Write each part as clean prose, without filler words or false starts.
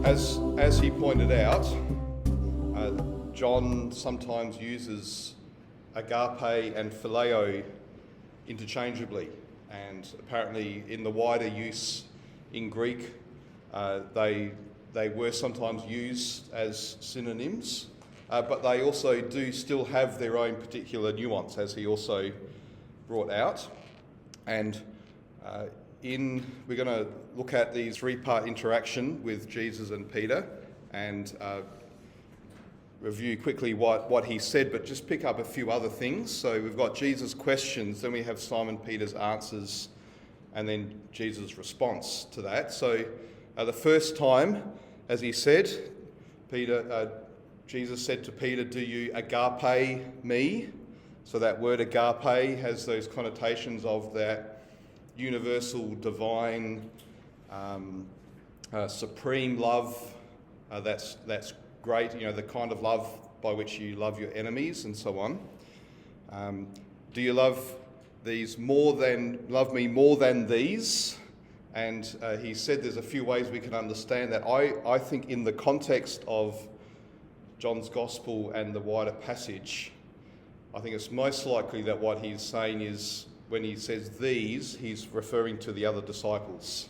As he pointed out, John sometimes uses agape and phileo interchangeably, and apparently in the wider use in Greek, they were sometimes used as synonyms, but they also do still have their own particular nuance, as he also brought out. And we're going to look at the three-part interaction with Jesus and Peter and review quickly what he said, but just pick up a few other things. So we've got Jesus' questions, then we have Simon Peter's answers, and then Jesus' response to that. So the first time, as he said, Jesus said to Peter, "Do you agape me?" So that word agape has those connotations of that universal, divine, supreme love. That's great. You know, the kind of love by which you love your enemies and so on. Do you love me more than these? And he said there's a few ways we can understand that. I think in the context of John's Gospel and the wider passage, I think it's most likely that what he's saying is, when he says these, he's referring to the other disciples.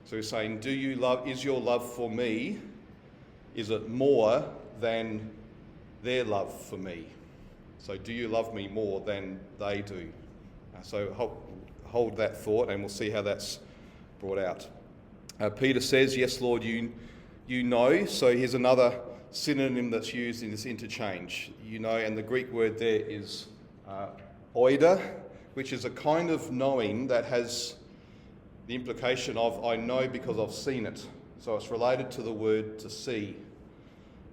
So he's saying, is your love for me, is it more than their love for me? So do you love me more than they do? So hold that thought and we'll see how that's brought out. Peter says, "Yes, Lord, you know." So here's another synonym that's used in this interchange. You know, and the Greek word there is oida, which is a kind of knowing that has the implication of I know because I've seen it. So it's related to the word to see.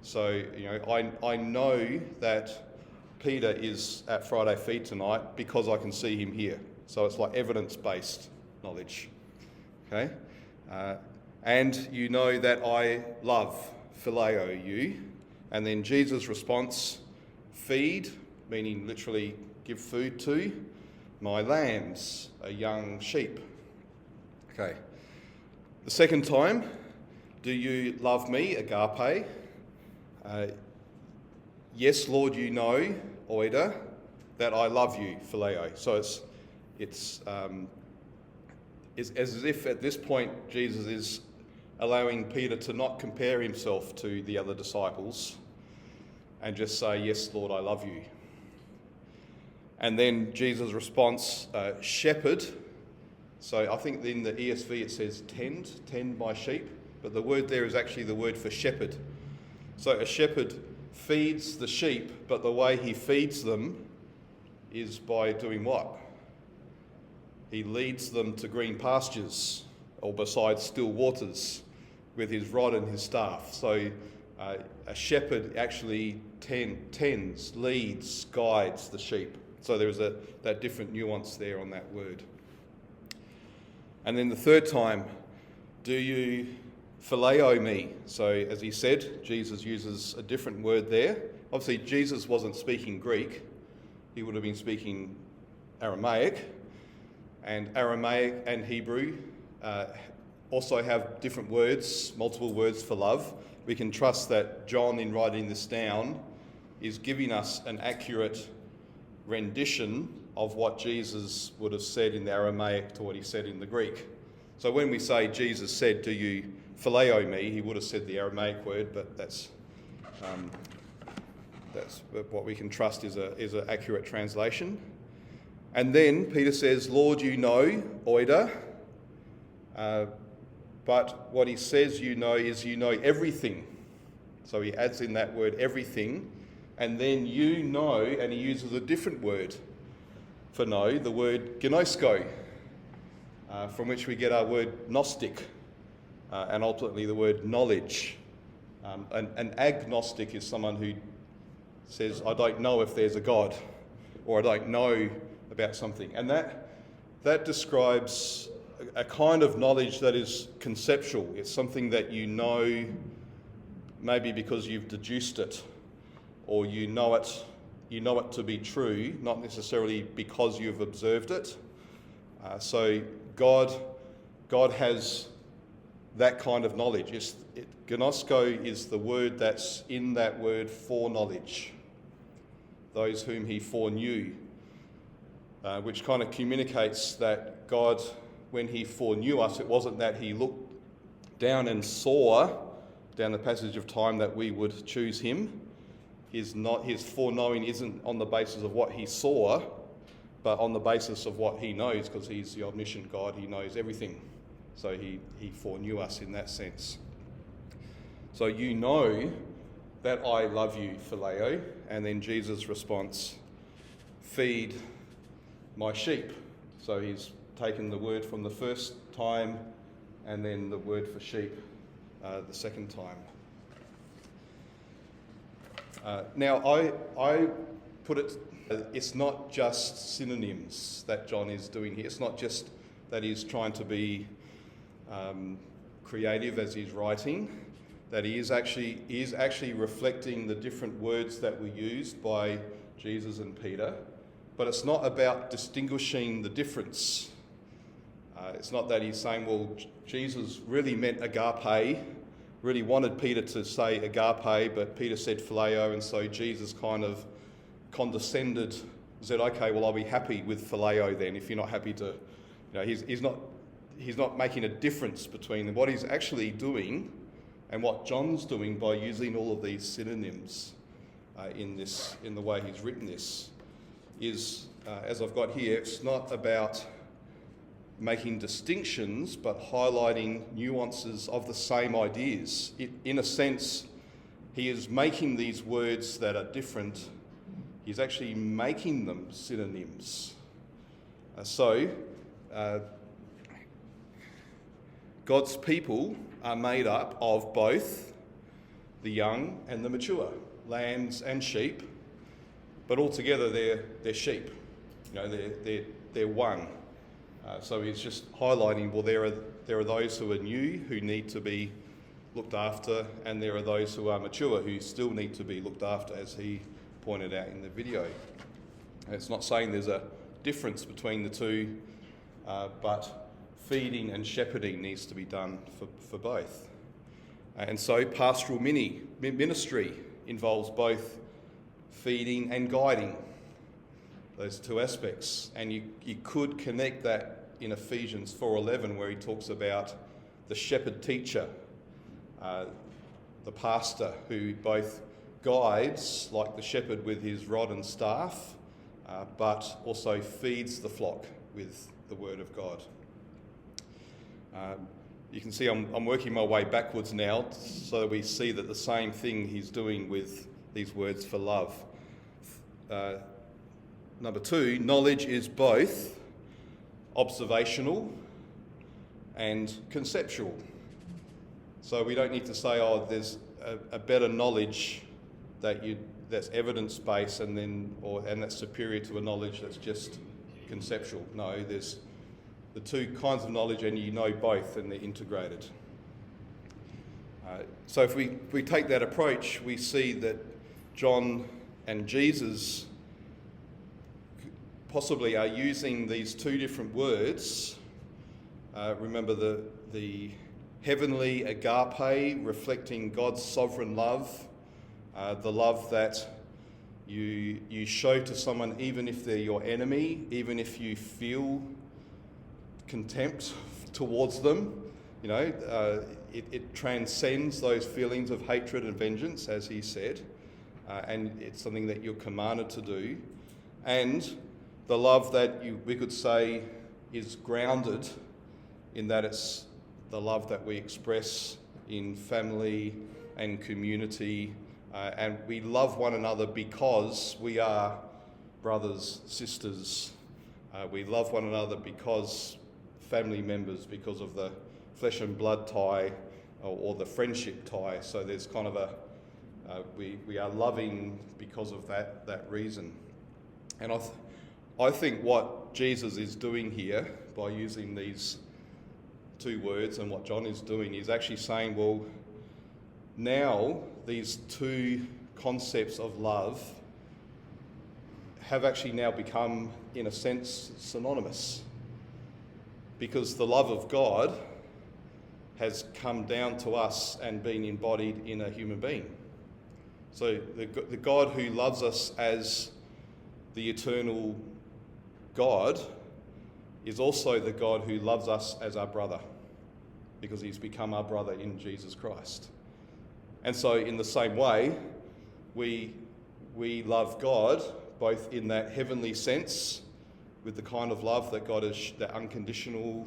So, you know, I know that Peter is at Friday Feed tonight because I can see him here. So it's like evidence-based knowledge. Okay? And you know that I love, phileo, you. And then Jesus' response, feed, meaning literally give food to, my lambs, a young sheep. Okay. The second time, do you love me, agape? Yes, Lord, you know, oida, that I love you, phileo. So it's as if at this point Jesus is allowing Peter to not compare himself to the other disciples and just say, yes, Lord, I love you. And then Jesus' response, shepherd. So I think in the ESV it says tend my sheep, but the word there is actually the word for shepherd. So a shepherd feeds the sheep, but the way he feeds them is by doing what? He leads them to green pastures or beside still waters with his rod and his staff. So a shepherd actually tends, leads, guides the sheep. So there is that different nuance there on that word. And then the third time, do you phileo me? So as he said, Jesus uses a different word there. Obviously, Jesus wasn't speaking Greek. He would have been speaking Aramaic. And Aramaic and Hebrew also have different words, multiple words for love. We can trust that John, in writing this down, is giving us an accurate rendition of what Jesus would have said in the Aramaic to what he said in the Greek. So when we say Jesus said, do you phileo me, he would have said the Aramaic word, but that's what we can trust is an accurate translation. And then Peter says, Lord, you know, oida, but what he says you know is you know everything. So he adds in that word everything, and then you know, and he uses a different word for know, the word gnosko, from which we get our word gnostic, and ultimately the word knowledge. An agnostic is someone who says, I don't know if there's a God, or I don't know about something. And that describes a kind of knowledge that is conceptual. It's something that you know maybe because you've deduced it, or you know it to be true, not necessarily because you've observed it. So God has that kind of knowledge. Gnosko is the word that's in that word foreknowledge. Those whom he foreknew, which kind of communicates that God, when he foreknew us, it wasn't that he looked down and saw down the passage of time that we would choose him. His foreknowing isn't on the basis of what he saw, but on the basis of what he knows, because he's the omniscient God. He knows everything. So he foreknew us in that sense. So you know that I love you, phileo. And then Jesus' response, feed my sheep. So he's taken the word from the first time and then the word for sheep the second time. Now, I put it, it's not just synonyms that John is doing here. It's not just that he's trying to be creative as he's writing, that he is actually reflecting the different words that were used by Jesus and Peter, but it's not about distinguishing the difference. It's not that he's saying, well, Jesus really meant agape, really wanted Peter to say agape, but Peter said phileo, and so Jesus kind of condescended, said, okay, well, I'll be happy with phileo then, if you're not happy to, he's not making a difference between them. What he's actually doing and what John's doing by using all of these synonyms in the way he's written this is, as I've got here, it's not about making distinctions, but highlighting nuances of the same ideas. In a sense, he is making these words that are different, he's actually making them synonyms. God's people are made up of both the young and the mature, lambs and sheep, but altogether they're sheep. They're one. So he's just highlighting, well, there are those who are new, who need to be looked after, and there are those who are mature, who still need to be looked after, as he pointed out in the video. And it's not saying there's a difference between the two, but feeding and shepherding needs to be done for both. And so pastoral ministry involves both feeding and guiding, those two aspects. And you could connect that in Ephesians 4:11, where he talks about the shepherd teacher, the pastor who both guides, like the shepherd with his rod and staff, but also feeds the flock with the word of God. You can see I'm working my way backwards now, so that we see that the same thing he's doing with these words for love. Number 2, knowledge is both observational and conceptual. So we don't need to say, oh, there's a better knowledge that's evidence-based and that's superior to a knowledge that's just conceptual. No, there's the two kinds of knowledge, and you know both, and they're integrated. So if we take that approach, we see that John and Jesus possibly are using these two different words. Remember the heavenly agape, reflecting God's sovereign love, the love that you show to someone even if they're your enemy, even if you feel contempt towards them. It transcends those feelings of hatred and vengeance, as he said, and it's something that you're commanded to do. And the love that we could say is grounded in that it's the love that we express in family and community, and we love one another because we are brothers, sisters. We love one another because family members, because of the flesh and blood tie or the friendship tie. So there's kind of we are loving because of that reason. And I think what Jesus is doing here by using these two words, and what John is doing, is actually saying, well, now these two concepts of love have actually now become, in a sense, synonymous. Because the love of God has come down to us and been embodied in a human being. So the God who loves us as the eternal God is also the God who loves us as our brother, because he's become our brother in Jesus Christ. And so in the same way, we love God both in that heavenly sense, with the kind of love that God has, that unconditional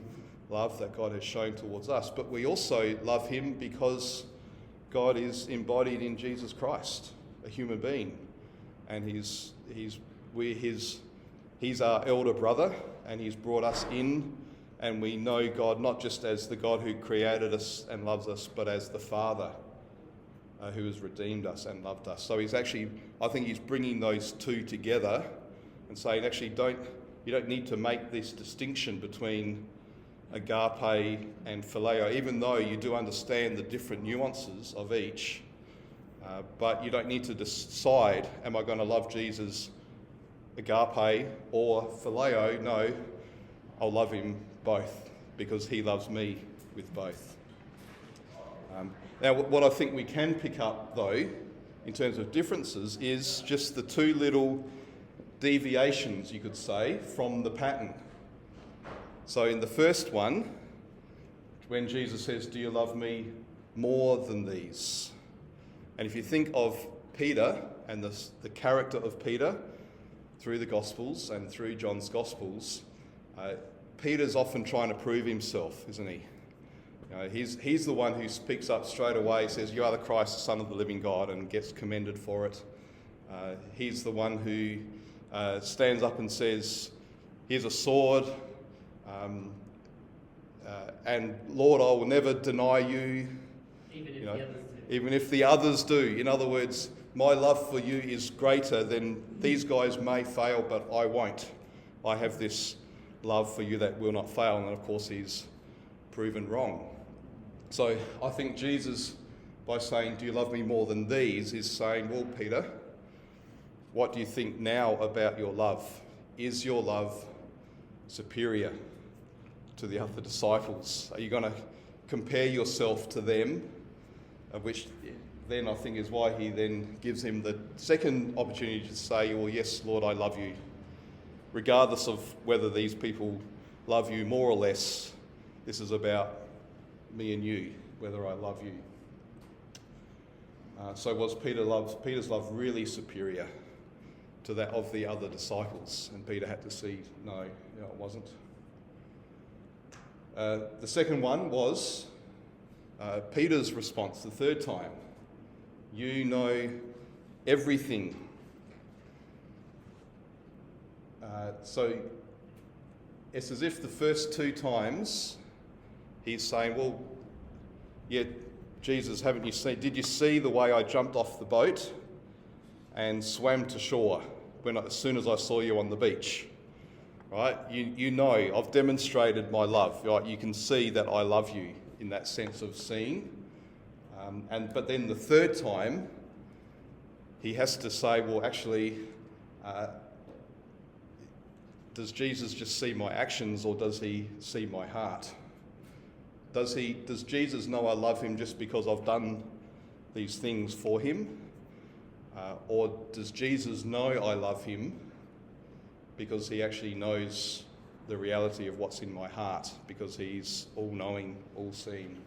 love that God has shown towards us, but we also love him because God is embodied in Jesus Christ, a human being, and he's our elder brother, and he's brought us in, and we know God not just as the God who created us and loves us, but as the Father who has redeemed us and loved us. So he's actually, I think he's bringing those two together and saying, actually, you don't need to make this distinction between agape and phileo, even though you do understand the different nuances of each, but you don't need to decide, am I going to love Jesus agape or phileo? No, I'll love him both because he loves me with both. Now, what I think we can pick up, though, in terms of differences, is just the two little deviations, you could say, from the pattern. So in the first one, when Jesus says, do you love me more than these? And if you think of Peter and the character of Peter through the Gospels and through John's Gospels, Peter's often trying to prove himself, isn't he? He's the one who speaks up straight away, says, you are the Christ, the Son of the living God, and gets commended for it. He's the one who stands up and says, here's a sword, and Lord, I will never deny you, even if the others do. In other words, my love for you is greater than these guys may fail, but I won't. I have this love for you that will not fail, and of course he's proven wrong. So I think Jesus, by saying, do you love me more than these, is saying, well, Peter, what do you think now about your love? Is your love superior to the other disciples? Are you going to compare yourself to them? Which then I think is why he then gives him the second opportunity to say, well, yes, Lord, I love you. Regardless of whether these people love you more or less, this is about me and you, whether I love you. So was Peter's love really superior to that of the other disciples? And Peter had to see, no, it wasn't. The second one was Peter's response the third time. You know everything. So it's as if the first two times he's saying, well, yeah, Jesus, haven't you seen? Did you see the way I jumped off the boat and swam to shore as soon as I saw you on the beach? Right? You know, I've demonstrated my love. Right? You can see that I love you in that sense of seeing. But then the third time, he has to say, well, actually, does Jesus just see my actions, or does he see my heart? Does Jesus know I love him just because I've done these things for him? Or does Jesus know I love him because he actually knows the reality of what's in my heart, because he's all-knowing, all-seeing?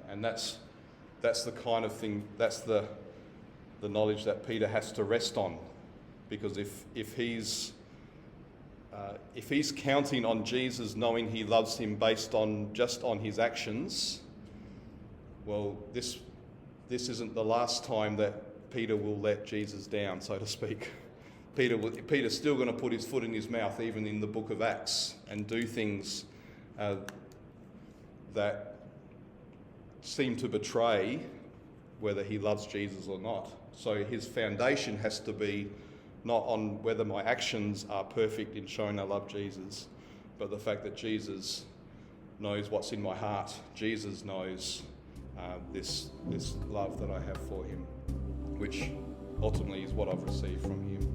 And that's the kind of thing, that's the knowledge that Peter has to rest on, because if he's counting on Jesus knowing he loves him based on just on his actions, well, this isn't the last time that Peter will let Jesus down, so to speak. Peter's still going to put his foot in his mouth, even in the book of Acts, and do things that seem to betray whether he loves Jesus or not. So his foundation has to be not on whether my actions are perfect in showing I love Jesus, but the fact that Jesus knows what's in my heart. Jesus knows this love that I have for him, which ultimately is what I've received from him.